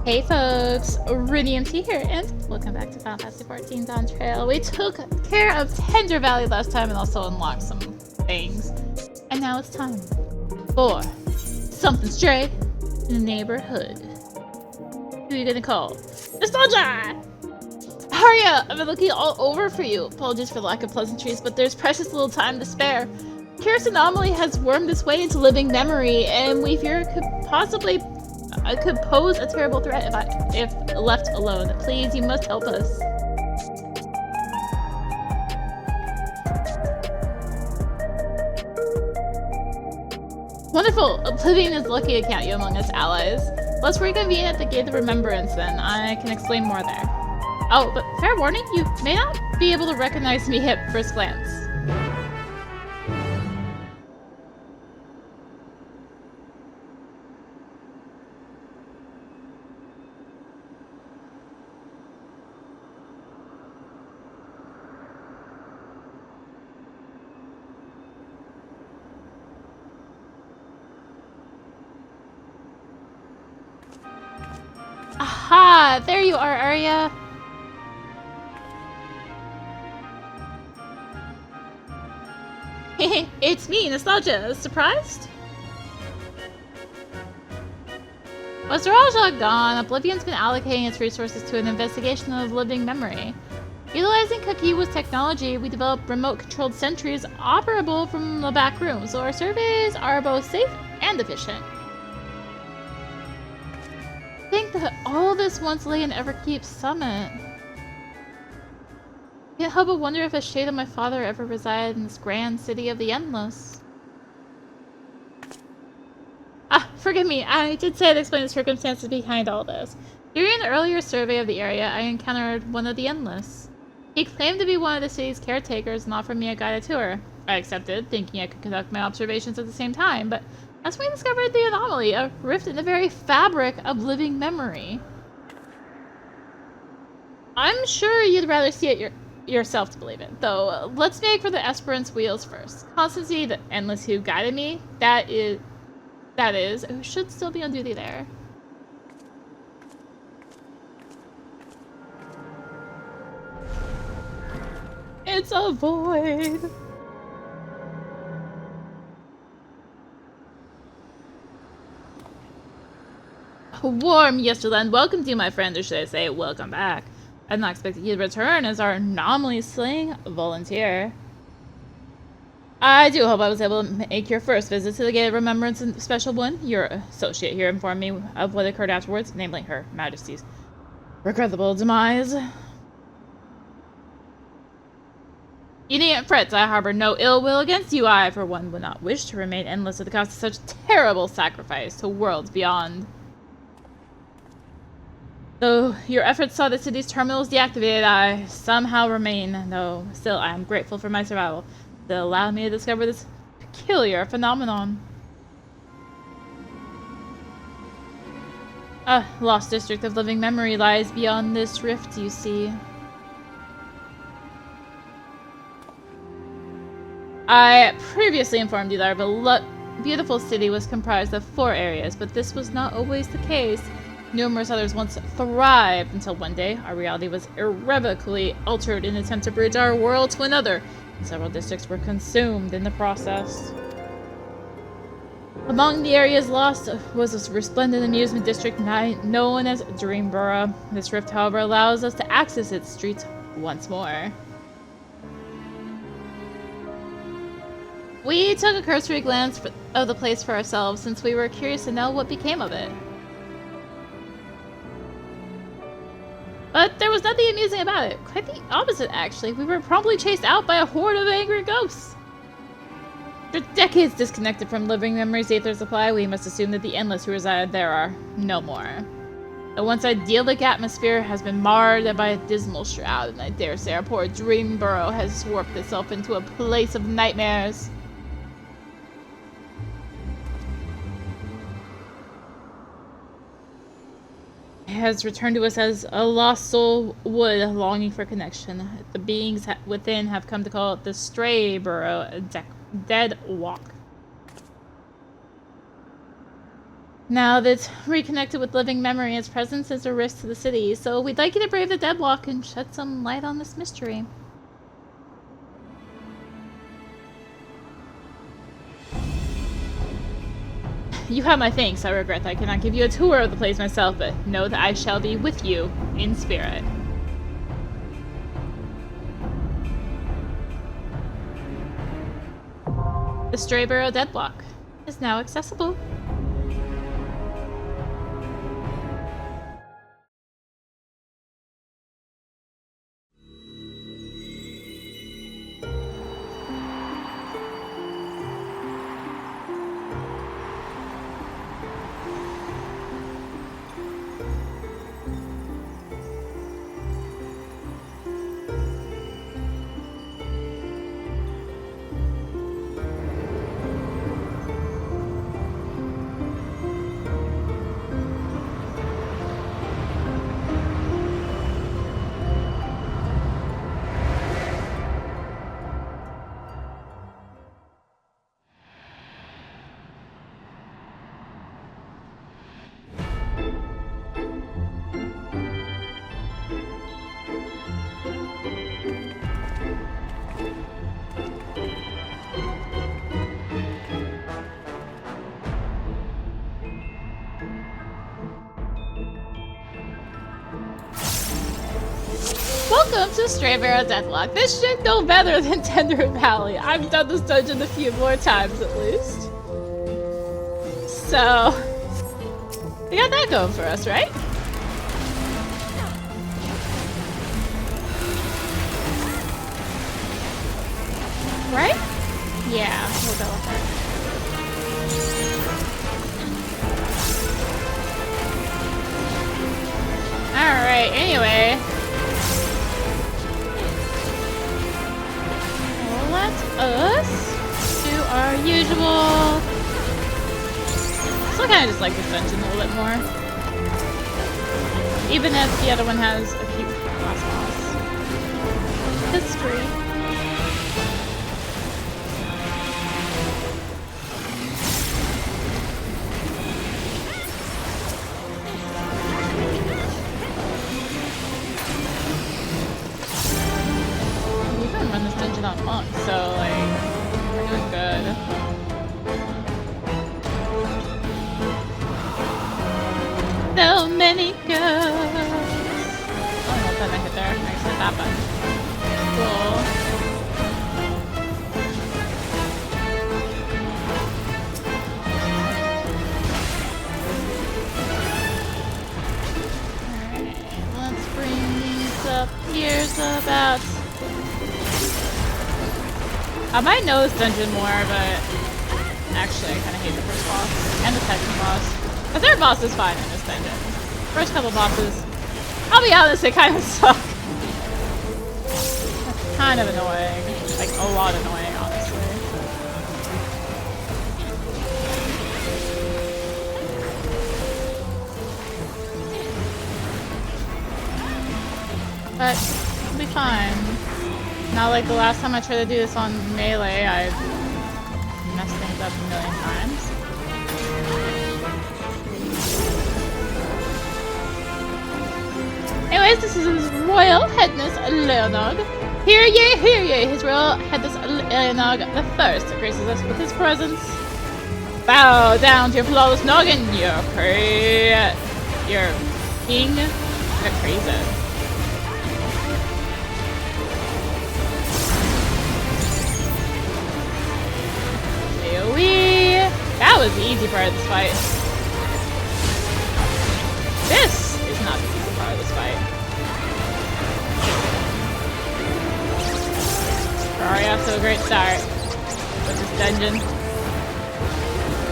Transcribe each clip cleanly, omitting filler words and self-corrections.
Hey folks, rinimt here, and welcome back to Final Fantasy XIV Dawntrail. We took care of Tender Valley last time and also unlocked some things. And now it's time for something stray in the neighborhood. Who are you gonna call? Nostalgia! Arya, I've been looking all over for you. Apologies for the lack of pleasantries, but there's precious little time to spare. Curious Anomaly has wormed its way into living memory, and we fear it could pose a terrible threat if left alone. Please, you must help us. Wonderful! Oblivion is lucky to count you among its allies. Let's reconvene at the Gate of Remembrance then. I can explain more there. Oh, but fair warning, you may not be able to recognize me at first glance. Aha! There you are, Arya! It's me, Nostalgia. Surprised? With Raja gone, Oblivion's been allocating its resources to an investigation of living memory. Utilizing Kakiwa's technology, we developed remote-controlled sentries operable from the back room, so our surveys are both safe and efficient. Think that all this once lay in Everkeep Summit. Can't help but wonder if a shade of my father ever resided in this grand city of the Endless. Ah, forgive me, I did say I'd explain the circumstances behind all this. During an earlier survey of the area, I encountered one of the Endless. He claimed to be one of the city's caretakers and offered me a guided tour. I accepted, thinking I could conduct my observations at the same time, but that's when we discovered the anomaly, a rift in the very fabric of living memory. I'm sure you'd rather see it yourself to believe it, though. Let's make for the Esperance wheels first. Constancy, the Endless who guided me, that is, who should still be on duty there. It's a void! Warm Yesterland, welcome to you, my friend, or should I say, welcome back. I did not expect you to return as our anomaly slaying volunteer. I do hope I was able to make your first visit to the Gate of Remembrance a special one. Your associate here informed me of what occurred afterwards, namely Her Majesty's regrettable demise. You needn't fret, I harbor no ill will against you. I, for one, would not wish to remain endless at the cost of such terrible sacrifice to worlds beyond. Though your efforts saw the city's terminals deactivated, I somehow remain, though still I am grateful for my survival that allowed me to discover this peculiar phenomenon. A lost district of living memory lies beyond this rift, you see. I previously informed you that our beautiful city was comprised of 4 areas, but this was not always the case. Numerous others once thrived until one day our reality was irrevocably altered in an attempt to bridge our world to another, and several districts were consumed in the process. Among the areas lost was a resplendent amusement district known as Dreamborough. This rift, however, allows us to access its streets once more. We took a cursory glance of the place for ourselves since we were curious to know what became of it. But there was nothing amusing about it. Quite the opposite, actually. We were promptly chased out by a horde of angry ghosts. After decades disconnected from living memory's aether supply, we must assume that the Endless who reside there are no more. The once idyllic atmosphere has been marred by a dismal shroud, and I dare say our poor Dreamborough has warped itself into a place of nightmares. Has returned to us as a lost soul would, longing for connection. The beings within have come to call it the Strayborough Deadwalk. Now that it's reconnected with living memory, its presence is a risk to the city, so we'd like you to brave the Deadwalk and shed some light on this mystery. You have my thanks. I regret that I cannot give you a tour of the place myself, but know that I shall be with you in spirit. The Strayborough Deadwalk is now accessible. Welcome to Strayborough Deadwalk. This should know better than Tender Valley. I've done this dungeon a few more times at least. So, we got that going for us, right? Right? Yeah, we'll go with that. Alright, anyway. Let us do our usual. So I kind of just like this dungeon a little bit more. Even if the other one has a cute boss. History. On monk, so like we're doing good. So many ghosts. Oh, what time I hit there? I just hit that button. Cool. Alright, let's bring these up. Here's about. I might know this dungeon more, but actually I kind of hate the first boss and the second boss. The third boss is fine in this dungeon. First couple bosses, I'll be honest, they kind of suck. That's kind of annoying. Like, a lot annoying, honestly. But, it'll be fine. Not like the last time I tried to do this on Melee, I messed things up a million times. Anyways, this is His Royal Headness Leonogg. Hear ye, His Royal Headness Leonogg the First graces us with his presence. Bow down to your flawless noggin, you're king, you're crazy. That was the easy part of this fight. This is not the easy part of this fight. We're already off to a great start with this dungeon.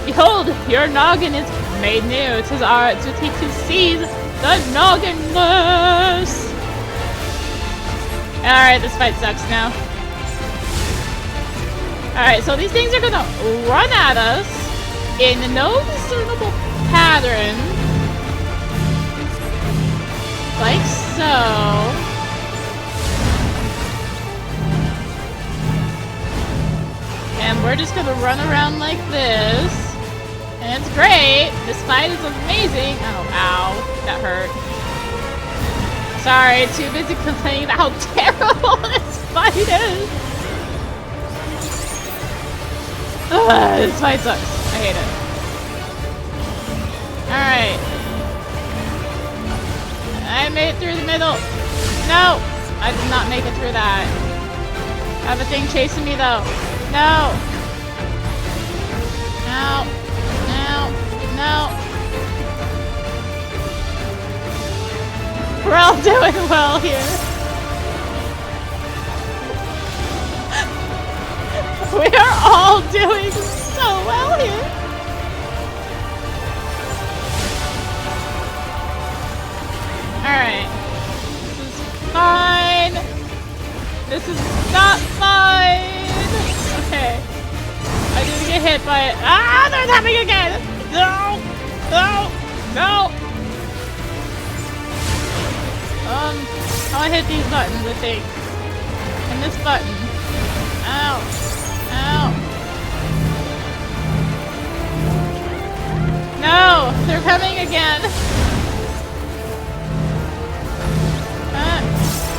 Behold, your noggin is made new. 'Tis our duty to seize the nogginless. Alright, this fight sucks now. Alright, so these things are gonna run at us in no discernible pattern. Like so. And we're just gonna run around like this. And it's great. This fight is amazing. Oh, ow. That hurt. Sorry, too busy complaining about how terrible this fight is. Ugh, this fight sucks. I hate it. Alright. I made it through the middle. No! I did not make it through that. I have a thing chasing me though. No! No! No! No! We're all doing well here. We are all doing so well here. Alright. This is fine. This is not fine. Okay. I didn't get hit by it. Ah, they're happening again! No! No! No! I hit these buttons, I think. And this button. Ow. Ow. No! They're coming again!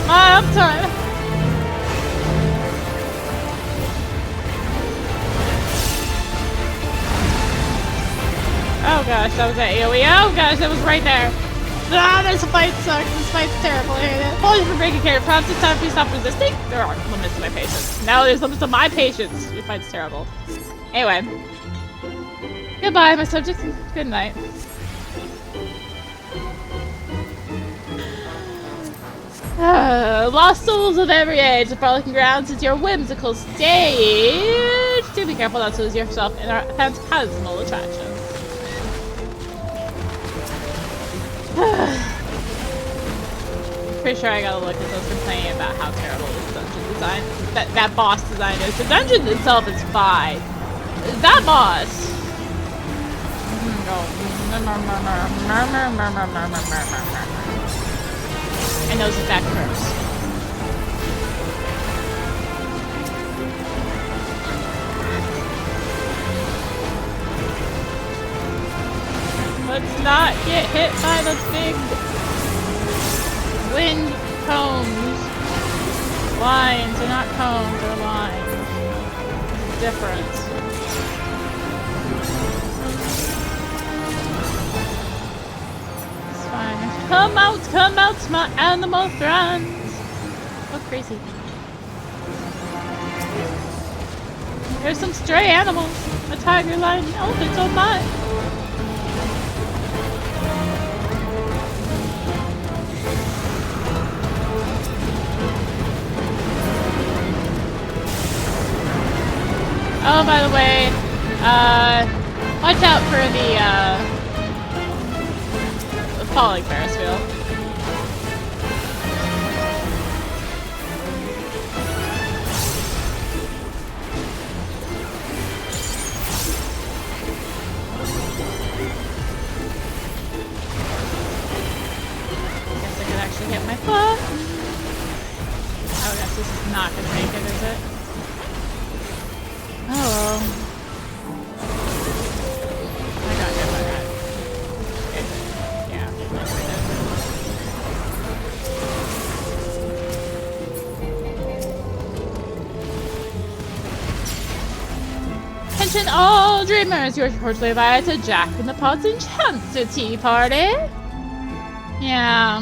My up time! Oh gosh, that was at AoE. Oh gosh, that was right there. Ah, this fight sucks. This fight's terrible. I hate it. Apologies for breaking character prompts. It's time for you to stop resisting. There are limits to my patience. Now there's limits to my patience. Your fight's terrible. Anyway. Goodbye, my subject. Good night. Lost souls of every age. The Frolicking Grounds is your whimsical stage. Do be careful not to lose yourself in our phantasmal attraction. Pretty sure I gotta look at those complaining about how terrible this dungeon design, that boss design is. The dungeon itself is fine. That boss. I know his exact curse. Let's not get hit by the big wind cones. Lines are not cones, they're lines. It's different. It's fine. Come out, my animal friends. Oh, crazy. There's some stray animals. A tiger, lion, and elephant, oh my. Oh, by the way, watch out for the falling Ferris wheel. Guess I could actually hit my foot. Oh, I guess this is not gonna make it, is it? Oh well. I got hit by that. Okay. Yeah, that's what it is. Attention all dreamers! You are cordially invited to Jack in the Pods Enchanted Tea Party! Yeah.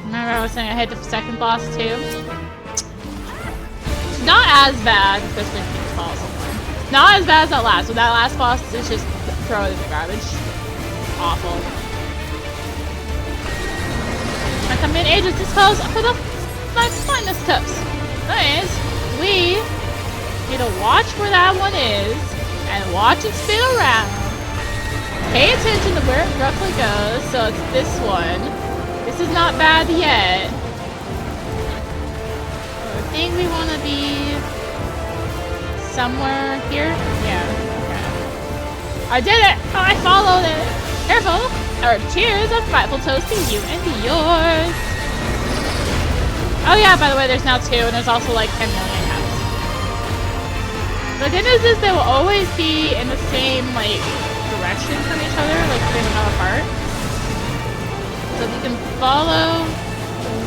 Remember I was saying I hit the second boss too? Not as bad, especially if you fall somewhere. Not as bad as that last one. That last boss is just throw it in the garbage. Awful. My company agents dispose for my finest cups. Anyways, we need to watch where that one is and watch it spin around. Pay attention to where it roughly goes. So it's this one. This is not bad yet. I think we want to be somewhere here? Yeah. Okay. I did it! Oh, I followed it! Careful! Or cheers! A frightful toast to you and yours! Oh yeah, by the way, there's now 2, and there's also like 10 million houses. The good news is they will always be in the same, like, direction from each other, like they were not apart. So if you can follow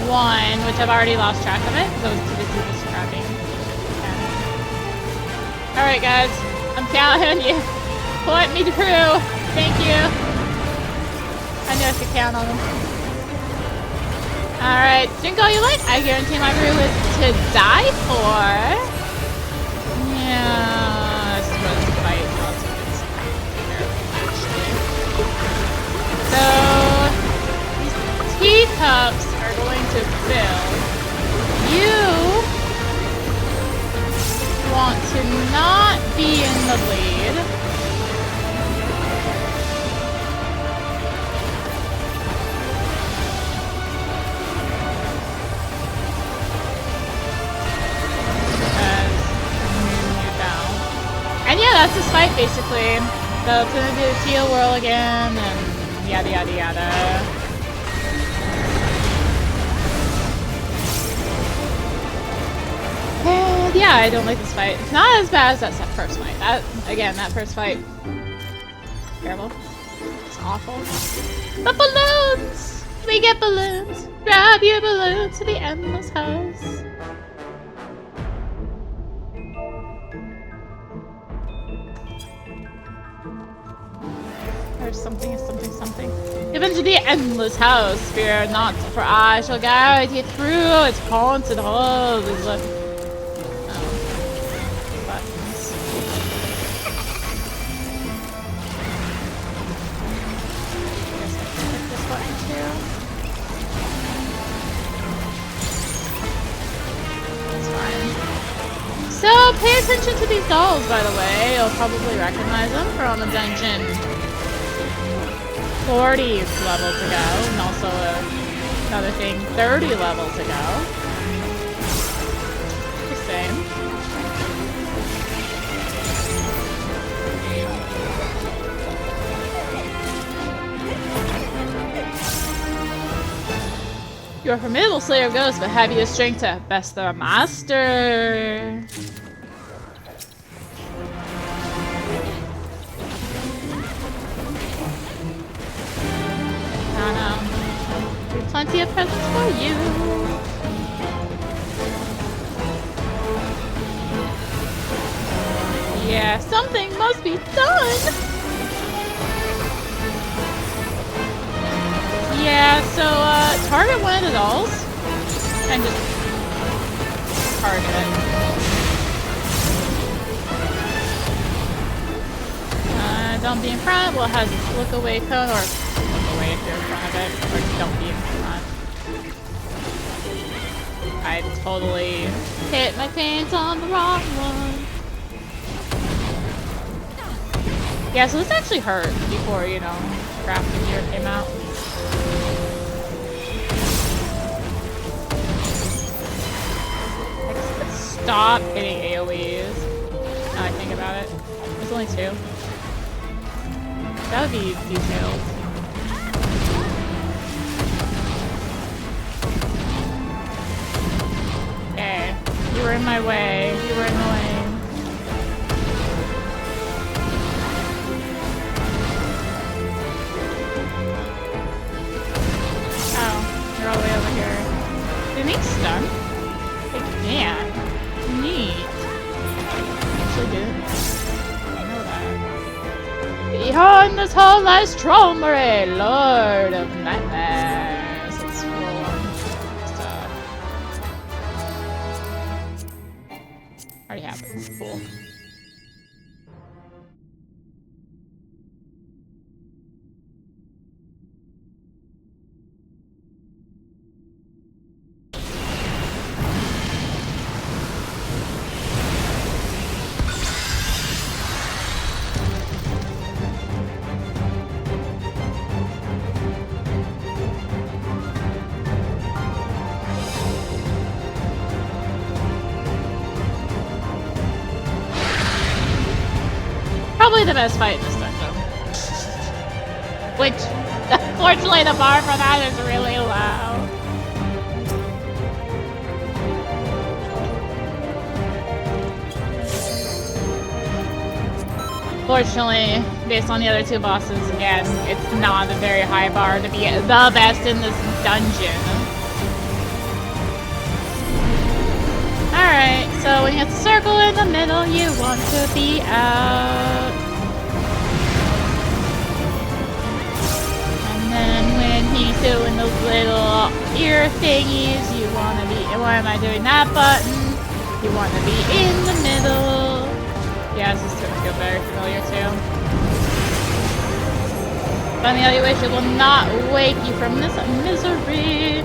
one, which I've already lost track of it, because I was too busy distracting. Alright guys, I'm counting on you. Point me through. Thank you. I knew I could count on them. Alright, drink all you like. I guarantee my brew is to die for. Yeah, this is where this fight also gets terrible, actually. So, these teacups are going to fill. You want to not be in the lead. And yeah, that's this fight basically. So it's gonna do the teal whirl again, and yada yada yada. And yeah, I don't like this fight. It's not as bad as that first fight. That first fight, terrible. It's awful. But balloons! We get balloons! Grab your balloons to the endless house. There's something. Give into the endless house. Fear not, for I shall guide you through its haunted halls. Buttons. Guess I can click this button too. That's fine. So pay attention to these dolls, by the way. You'll probably recognize them from a dungeon. 40 levels ago, and also another thing, 30 levels ago. Just saying. You're a formidable slayer of ghosts, but have you the strength to best the master? Plenty of presents for you. Yeah, something must be done. Yeah, so target one of the dolls and just target it. Don't be in front. Well, it has its look away cone, or look away if you're in front of it, or don't be in front. I totally hit my paint on the wrong one. Yeah, so this actually hurt before, you know, crafting gear came out. I guess I could stop hitting AoEs. Now I think about it. There's only 2. That would be detailed. Okay. You were in my way. You were annoying. Oh, you're all the way over here. Did they stun? They can. Neat. Actually good. Behind this hall lies Traumerei, Lord of Nightmares. Let's roll on stuff. Already happened. Cool. Probably the best fight in this dungeon. Which, unfortunately, the bar for that is really low. Fortunately, based on the other two bosses, again, it's not a very high bar to be the best in this dungeon. Alright, so when you hit the circle in the middle, you want to be out. And then when he's doing those little ear thingies, you want to be... Why am I doing that button? You want to be in the middle. Yeah, this is starting to feel very familiar too. Find the alleyway will not wake you from this misery.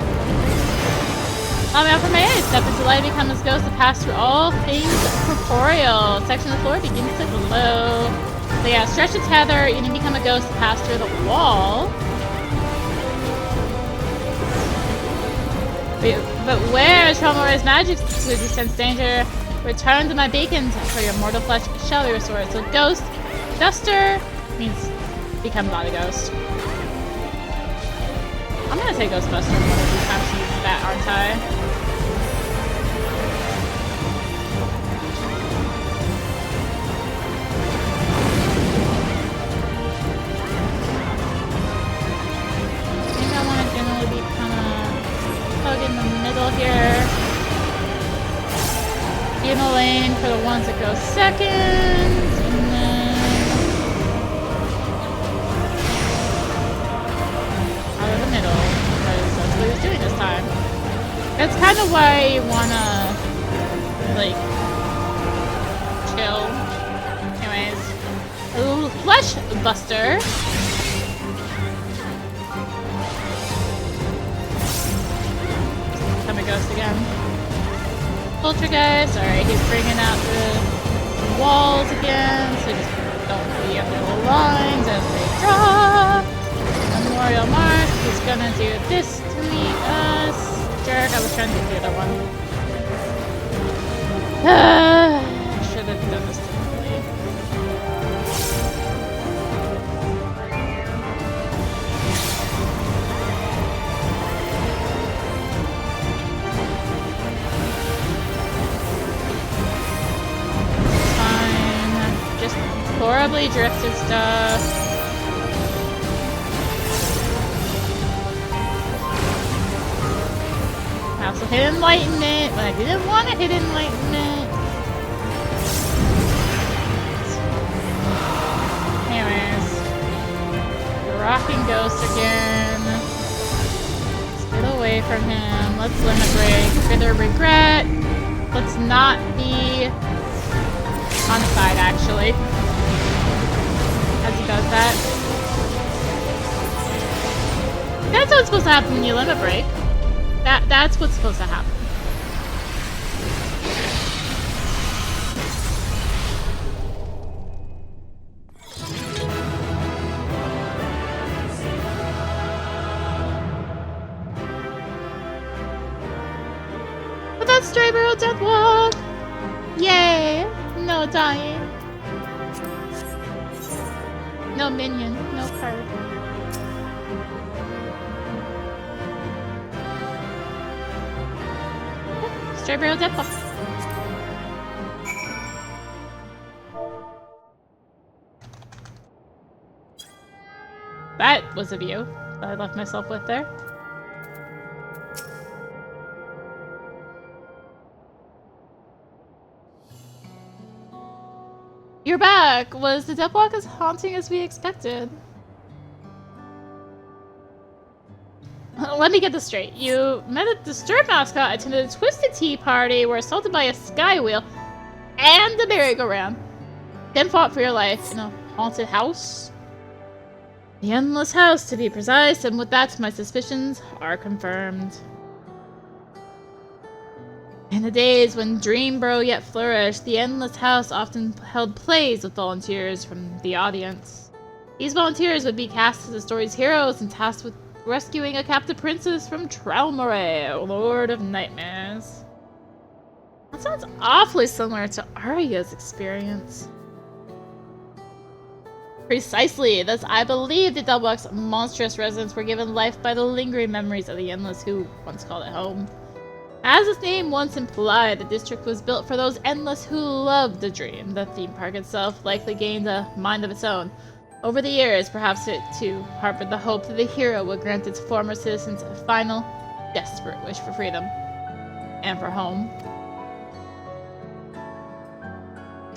After my age, step into light, become this ghost to pass through all things corporeal. Section of the floor begins to glow. So yeah, stretch the tether, you can become a ghost to pass through the wall. But where Traumerei's magic would sense danger? Return to my beacons for your mortal flesh shall be restored. So ghost, duster means become not a ghost. I'm gonna say Ghostbuster one of these times to use that, aren't I? I think I want to generally be kind of hug in the middle here. In the lane for the ones that go second, and then out of the middle, because that's what he was doing this time. That's kind of why you wanna, like, chill. Anyways, a little flesh buster. Become a ghost again. Poltergeist. Alright, he's bringing out the walls again, so just don't be under the lines as they drop. Memorial Mark, he's gonna do this to meet us. Jerk, I was trying to do the other one. I should have done this differently. Horribly drifted stuff. I also hit enlightenment when I didn't want to hit enlightenment. Anyways, the rocking ghost again. Let's get away from him. Let's limit break. Bitter regret. Let's not be on the side, actually. As he does that. That's what's supposed to happen when you limit break. That's what's supposed to happen. But that's Strayborough Deadwalk! Yay! No dying. No minion, no card. Strayborough Deadwalk. That was a view that I left myself with there. You're back! Was the Deadwalk as haunting as we expected? Let me get this straight. You met a disturbed mascot, attended a Twisted Tea party, were assaulted by a sky wheel and a merry-go-round, then fought for your life in a haunted house? The Endless House, to be precise, and with that, my suspicions are confirmed. In the days when Dreamborough yet flourished, the Endless House often held plays with volunteers from the audience. These volunteers would be cast as the story's heroes and tasked with rescuing a captive princess from Traumerei, Lord of Nightmares. That sounds awfully similar to Arya's experience. Precisely, thus I believe the Deadwalk's monstrous residents were given life by the lingering memories of the Endless who once called it home. As its name once implied, the district was built for those endless who loved to dream. The theme park itself likely gained a mind of its own. Over the years, perhaps it too harbored the hope that the hero would grant its former citizens a final, desperate wish for freedom. And for home.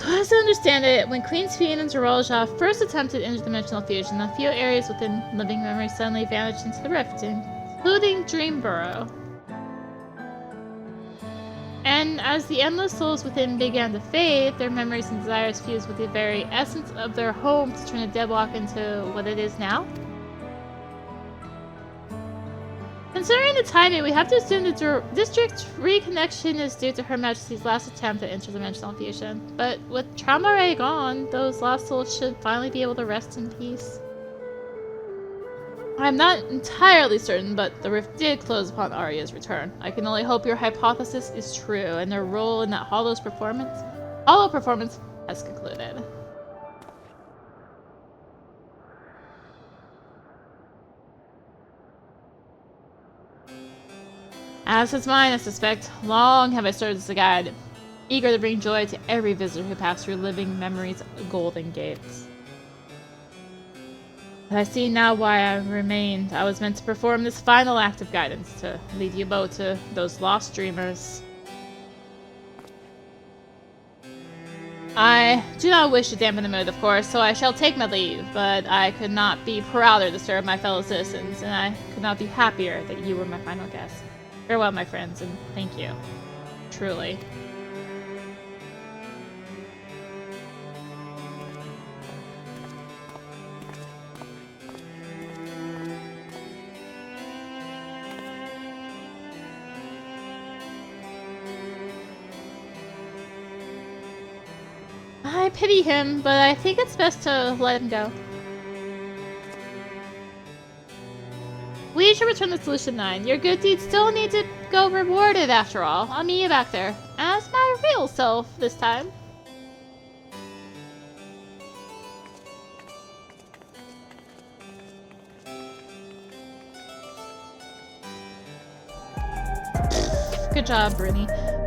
As I understand it, when Queen Sphene and Zorolja first attempted interdimensional fusion, a few areas within living memory suddenly vanished into the rift, including Dreamborough. And as the endless souls within began to fade, their memories and desires fused with the very essence of their home to turn the Deadwalk into what it is now? Considering the timing, we have to assume the district's reconnection is due to Her Majesty's last attempt at interdimensional fusion. But with Traumerei gone, those lost souls should finally be able to rest in peace. I'm not entirely certain, but the rift did close upon Arya's return. I can only hope your hypothesis is true, and their role in that hollow performance has concluded. As is mine, I suspect, long have I served as a guide, eager to bring joy to every visitor who passed through living memory's golden gates. But I see now why I remained. I was meant to perform this final act of guidance, to lead you both to those lost dreamers. I do not wish to dampen the mood, of course, so I shall take my leave, but I could not be prouder to serve my fellow citizens, and I could not be happier that you were my final guest. Farewell, my friends, and thank you. Truly. I pity him, but I think it's best to let him go. We should return to Solution 9. Your good deeds still need to go rewarded, after all. I'll meet you back there. As my real self this time. Good job, Bruni.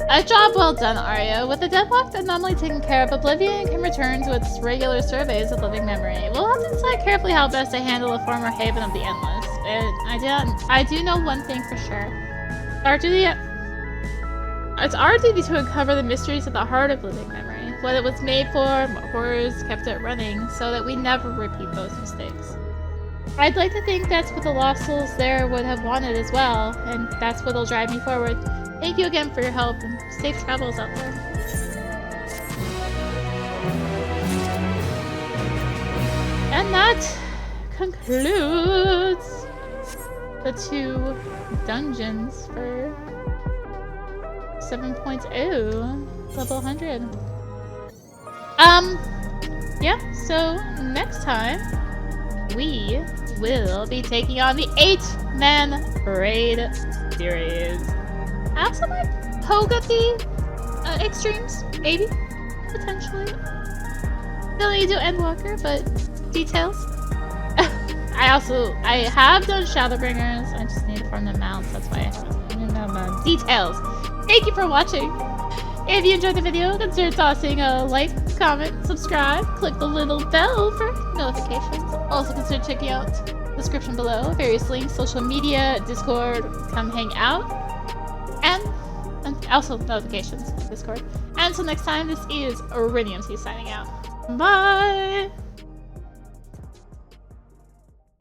A job well done, Arya. With the Deadwalk anomaly taken care of, Oblivion can return to its regular surveys of living memory. We'll have to decide carefully how best to handle the former haven of the Endless. I do know one thing for sure. It's our duty to uncover the mysteries at the heart of living memory. What it was made for, what horrors kept it running, so that we never repeat those mistakes. I'd like to think that's what the lost souls there would have wanted as well, and that's what'll drive me forward. Thank you again for your help, and safe travels out there. And that concludes the 2 dungeons for 7.0 level 100. Yeah, so next time we will be taking on the 8-man raid series. I also might poke at the extremes, maybe, potentially. Still need to do Endwalker, but details. I have done Shadowbringers. I just need to farm the mounts. That's why I don't know details. Thank you for watching. If you enjoyed the video, consider tossing a like, comment, subscribe, click the little bell for notifications. Also consider checking out the description below, various links, social media, Discord, come hang out, and also notifications, Discord. And until next time, this is rinimt signing out. Bye!